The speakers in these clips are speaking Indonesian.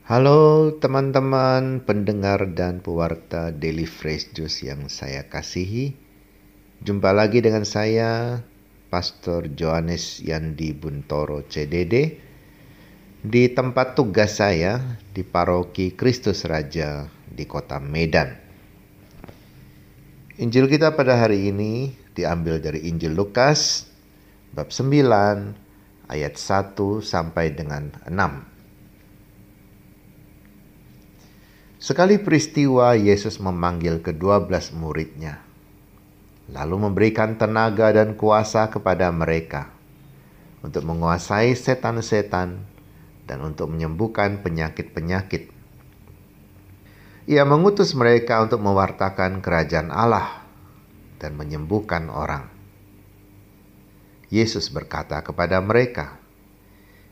Halo teman-teman pendengar dan pewarta Daily Fresh Juice yang saya kasihi. Jumpa lagi dengan saya, Pastor Johannes Yandi Buntoro CDD, di tempat tugas saya di Paroki Kristus Raja di Kota Medan. Injil kita pada hari ini diambil dari Injil Lukas, bab 9, ayat 1 sampai dengan 6. Sekali peristiwa Yesus memanggil ke-12 muridnya, lalu memberikan tenaga dan kuasa kepada mereka untuk menguasai setan-setan dan untuk menyembuhkan penyakit-penyakit. Ia mengutus mereka untuk mewartakan kerajaan Allah dan menyembuhkan orang. Yesus berkata kepada mereka,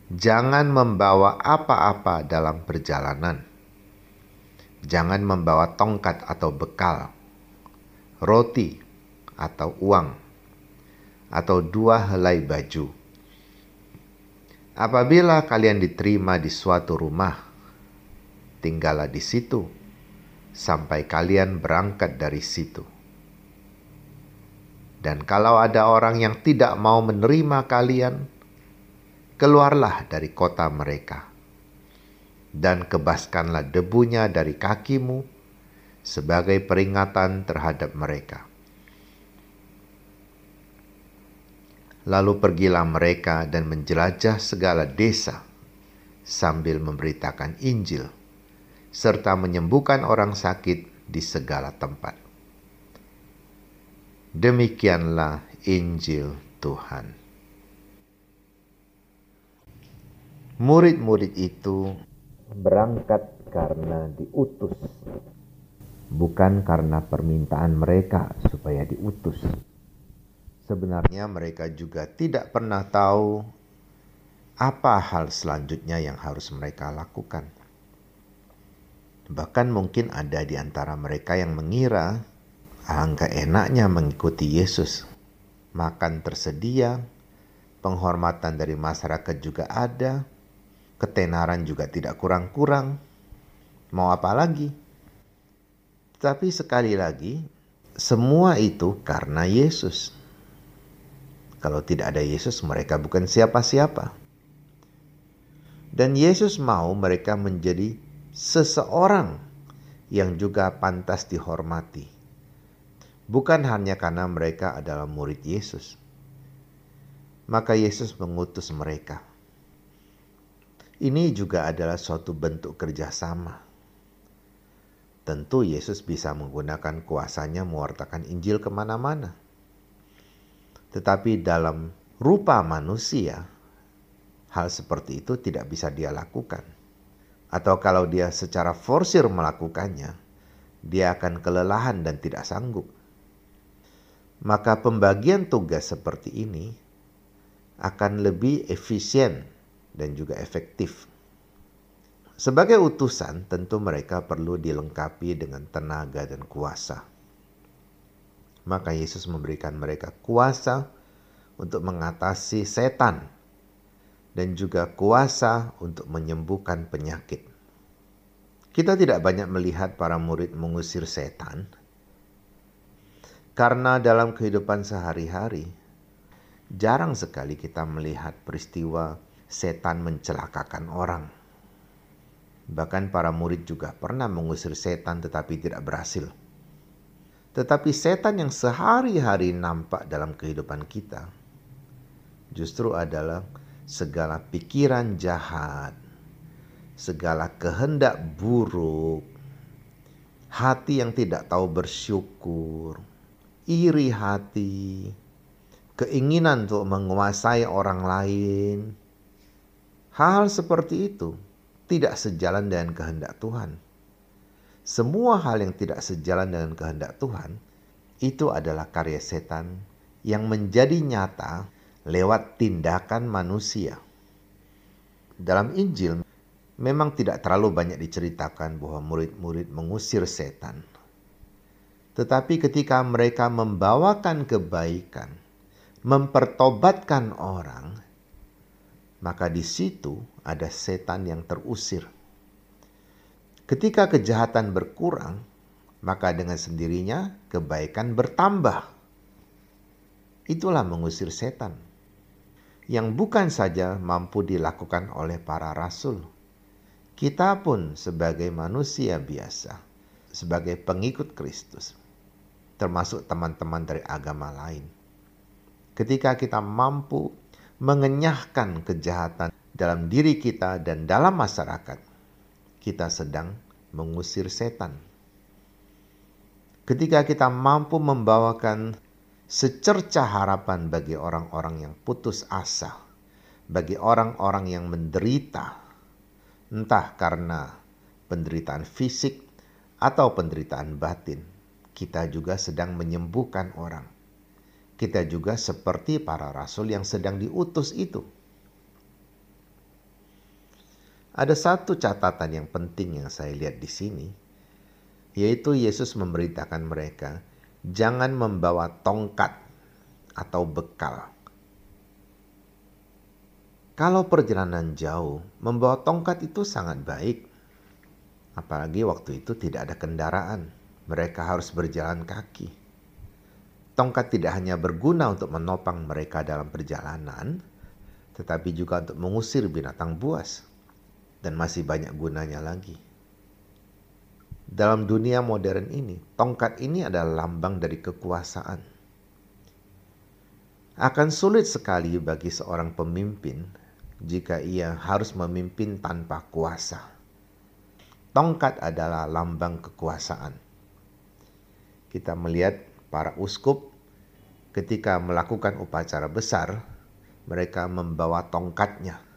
"Jangan membawa apa-apa dalam perjalanan. Jangan membawa tongkat atau bekal, roti atau uang, atau 2 helai baju. Apabila kalian diterima di suatu rumah, tinggallah di situ sampai kalian berangkat dari situ. Dan kalau ada orang yang tidak mau menerima kalian, keluarlah dari kota mereka dan kebaskanlah debunya dari kakimu sebagai peringatan terhadap mereka. Lalu pergilah mereka dan menjelajah segala desa sambil memberitakan Injil serta menyembuhkan orang sakit di segala tempat." Demikianlah Injil Tuhan. Murid-murid itu berangkat karena diutus, bukan karena permintaan mereka supaya diutus. Sebenarnya mereka juga tidak pernah tahu apa hal selanjutnya yang harus mereka lakukan. Bahkan mungkin ada di antara mereka yang mengira, alangkah enaknya mengikuti Yesus. Makan tersedia, penghormatan dari masyarakat juga ada, ketenaran juga tidak kurang-kurang. Mau apa lagi? Tapi sekali lagi, semua itu karena Yesus. Kalau tidak ada Yesus, mereka bukan siapa-siapa. Dan Yesus mau mereka menjadi seseorang yang juga pantas dihormati. Bukan hanya karena mereka adalah murid Yesus. Maka Yesus mengutus mereka. Ini juga adalah suatu bentuk kerjasama. Tentu Yesus bisa menggunakan kuasanya mewartakan Injil kemana-mana. Tetapi dalam rupa manusia, hal seperti itu tidak bisa dia lakukan. Atau kalau dia secara forsir melakukannya, dia akan kelelahan dan tidak sanggup. Maka pembagian tugas seperti ini akan lebih efisien dan juga efektif. Sebagai utusan, tentu mereka perlu dilengkapi dengan tenaga dan kuasa. Maka Yesus memberikan mereka kuasa untuk mengatasi setan dan juga kuasa untuk menyembuhkan penyakit. Kita tidak banyak melihat para murid mengusir setan, karena dalam kehidupan sehari-hari jarang sekali kita melihat peristiwa setan mencelakakan orang. Bahkan para murid juga pernah mengusir setan tetapi tidak berhasil. Tetapi setan yang sehari-hari nampak dalam kehidupan kita justru adalah segala pikiran jahat, segala kehendak buruk, hati yang tidak tahu bersyukur, iri hati, keinginan untuk menguasai orang lain. Hal seperti itu tidak sejalan dengan kehendak Tuhan. Semua hal yang tidak sejalan dengan kehendak Tuhan itu adalah karya setan yang menjadi nyata lewat tindakan manusia. Dalam Injil memang tidak terlalu banyak diceritakan bahwa murid-murid mengusir setan. Tetapi ketika mereka membawakan kebaikan, mempertobatkan orang, maka di situ ada setan yang terusir. Ketika kejahatan berkurang, maka dengan sendirinya kebaikan bertambah. Itulah mengusir setan, yang bukan saja mampu dilakukan oleh para rasul. Kita pun sebagai manusia biasa, sebagai pengikut Kristus, termasuk teman-teman dari agama lain. Ketika kita mampu mengenyahkan kejahatan dalam diri kita dan dalam masyarakat, kita sedang mengusir setan. Ketika kita mampu membawakan secercah harapan bagi orang-orang yang putus asa, bagi orang-orang yang menderita, entah karena penderitaan fisik atau penderitaan batin, kita juga sedang menyembuhkan orang. Kita juga seperti para rasul yang sedang diutus itu. Ada satu catatan yang penting yang saya lihat di sini, yaitu Yesus memberitakan mereka, jangan membawa tongkat atau bekal. Kalau perjalanan jauh, membawa tongkat itu sangat baik. Apalagi waktu itu tidak ada kendaraan, mereka harus berjalan kaki. Tongkat tidak hanya berguna untuk menopang mereka dalam perjalanan, tetapi juga untuk mengusir binatang buas. Dan masih banyak gunanya lagi. Dalam dunia modern ini, tongkat ini adalah lambang dari kekuasaan. Akan sulit sekali bagi seorang pemimpin jika ia harus memimpin tanpa kuasa. Tongkat adalah lambang kekuasaan. Kita melihat para uskup ketika melakukan upacara besar, mereka membawa tongkatnya.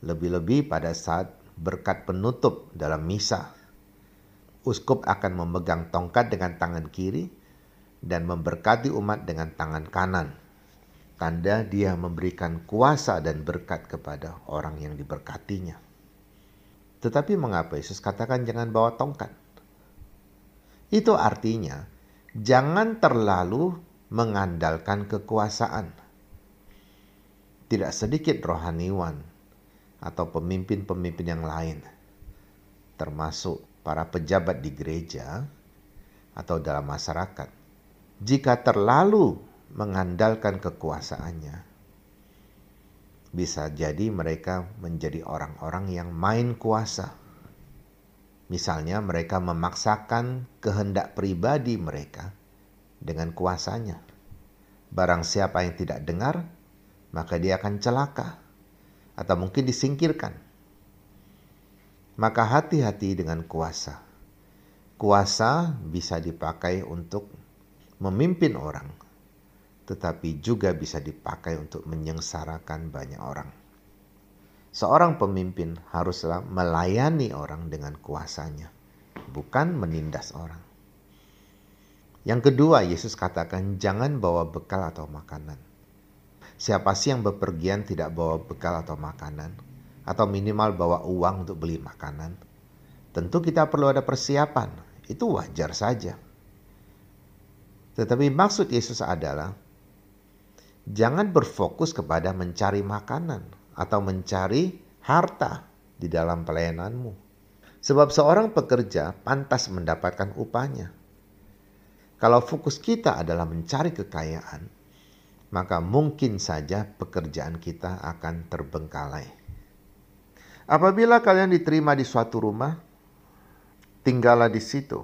Lebih-lebih pada saat berkat penutup dalam misa, uskup akan memegang tongkat dengan tangan kiri dan memberkati umat dengan tangan kanan. Tanda dia memberikan kuasa dan berkat kepada orang yang diberkatinya. Tetapi mengapa Yesus katakan jangan bawa tongkat? Itu artinya jangan terlalu mengandalkan kekuasaan. Tidak sedikit rohaniwan atau pemimpin-pemimpin yang lain, termasuk para pejabat di gereja atau dalam masyarakat, jika terlalu mengandalkan kekuasaannya, bisa jadi mereka menjadi orang-orang yang main kuasa. Misalnya mereka memaksakan kehendak pribadi mereka dengan kuasanya. Barang siapa yang tidak dengar, maka dia akan celaka atau mungkin disingkirkan. Maka hati-hati dengan kuasa. Kuasa bisa dipakai untuk memimpin orang, tetapi juga bisa dipakai untuk menyengsarakan banyak orang. Seorang pemimpin haruslah melayani orang dengan kuasanya, bukan menindas orang. Yang kedua, Yesus katakan jangan bawa bekal atau makanan. Siapa sih yang bepergian tidak bawa bekal atau makanan? Atau minimal bawa uang untuk beli makanan? Tentu kita perlu ada persiapan. Itu wajar saja. Tetapi maksud Yesus adalah jangan berfokus kepada mencari makanan atau mencari harta di dalam pelayananmu. Sebab seorang pekerja pantas mendapatkan upahnya. Kalau fokus kita adalah mencari kekayaan, maka mungkin saja pekerjaan kita akan terbengkalai. Apabila kalian diterima di suatu rumah, tinggallah di situ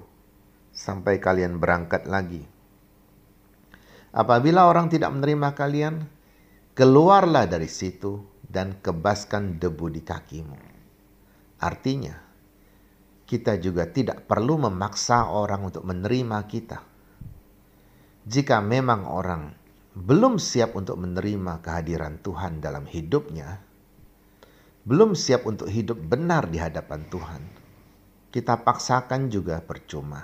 sampai kalian berangkat lagi. Apabila orang tidak menerima kalian, keluarlah dari situ dan kebaskan debu di kakimu. Artinya, kita juga tidak perlu memaksa orang untuk menerima kita. Jika memang orang belum siap untuk menerima kehadiran Tuhan dalam hidupnya, belum siap untuk hidup benar di hadapan Tuhan, kita paksakan juga percuma.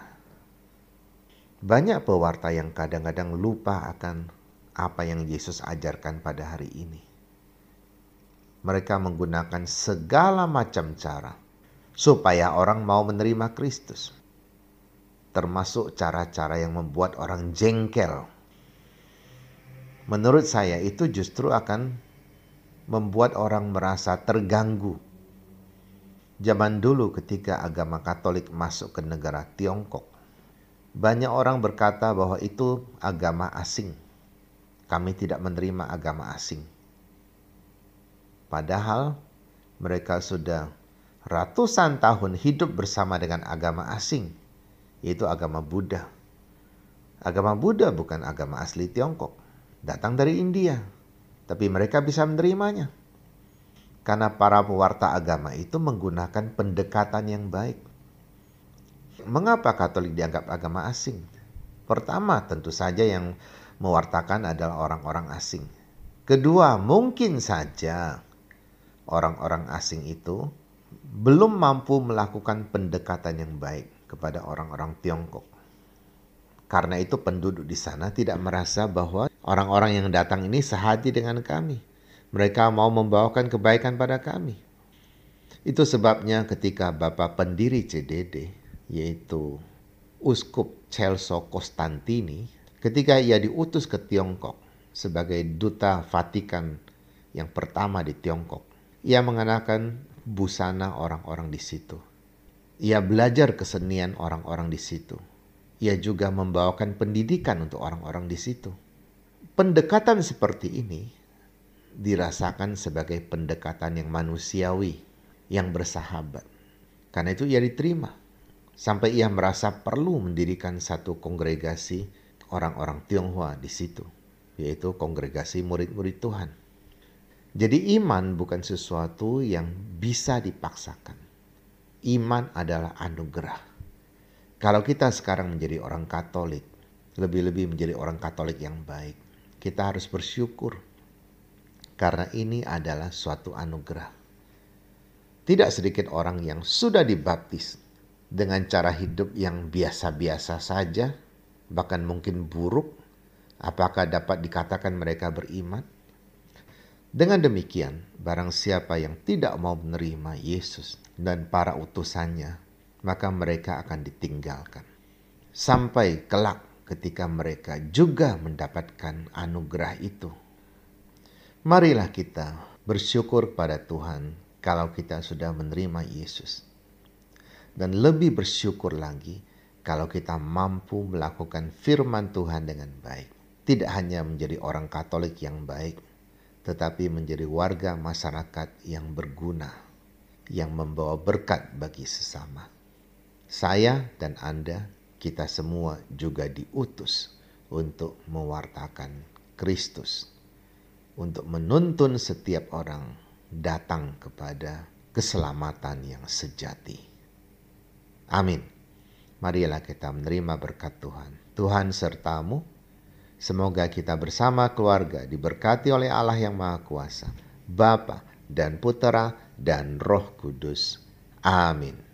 Banyak pewarta yang kadang-kadang lupa akan apa yang Yesus ajarkan pada hari ini. Mereka menggunakan segala macam cara supaya orang mau menerima Kristus, termasuk cara-cara yang membuat orang jengkel. Menurut saya itu justru akan membuat orang merasa terganggu Zaman dulu ketika agama Katolik masuk ke negara Tiongkok, banyak orang berkata bahwa itu agama asing. Kami tidak menerima agama asing. Padahal mereka sudah ratusan tahun hidup bersama dengan agama asing, yaitu agama Buddha. Agama Buddha bukan agama asli Tiongkok, datang dari India, tapi mereka bisa menerimanya. Karena para pewarta agama itu menggunakan pendekatan yang baik. Mengapa Katolik dianggap agama asing? Pertama, tentu saja yang mewartakan adalah orang-orang asing. Kedua, mungkin saja orang-orang asing itu belum mampu melakukan pendekatan yang baik kepada orang-orang Tiongkok. Karena itu penduduk di sana tidak merasa bahwa orang-orang yang datang ini sehati dengan kami. Mereka mau membawakan kebaikan pada kami. Itu sebabnya ketika Bapak pendiri CDD, yaitu Uskup Celso Costantini, ketika ia diutus ke Tiongkok sebagai duta Vatikan yang pertama di Tiongkok, ia mengenakan busana orang-orang di situ. Ia belajar kesenian orang-orang di situ. Ia juga membawakan pendidikan untuk orang-orang di situ. Pendekatan seperti ini dirasakan sebagai pendekatan yang manusiawi, yang bersahabat. Karena itu ia diterima. Sampai ia merasa perlu mendirikan satu kongregasi orang-orang Tionghoa di situ, yaitu kongregasi murid-murid Tuhan. Jadi iman bukan sesuatu yang bisa dipaksakan. Iman adalah anugerah. Kalau kita sekarang menjadi orang Katolik, lebih-lebih menjadi orang Katolik yang baik, kita harus bersyukur. Karena ini adalah suatu anugerah. Tidak sedikit orang yang sudah dibaptis dengan cara hidup yang biasa-biasa saja, bahkan mungkin buruk. Apakah dapat dikatakan mereka beriman? Dengan demikian, barang siapa yang tidak mau menerima Yesus dan para utusannya, maka mereka akan ditinggalkan. Sampai kelak ketika mereka juga mendapatkan anugerah itu. Marilah kita bersyukur pada Tuhan kalau kita sudah menerima Yesus. Dan lebih bersyukur lagi kalau kita mampu melakukan firman Tuhan dengan baik. Tidak hanya menjadi orang Katolik yang baik, tetapi menjadi warga masyarakat yang berguna, yang membawa berkat bagi sesama. Saya dan Anda, kita semua juga diutus untuk mewartakan Kristus, untuk menuntun setiap orang datang kepada keselamatan yang sejati. Amin. Marilah kita menerima berkat Tuhan. Tuhan sertamu. Semoga kita bersama keluarga diberkati oleh Allah yang Maha Kuasa, Bapa dan Putera dan Roh Kudus. Amin.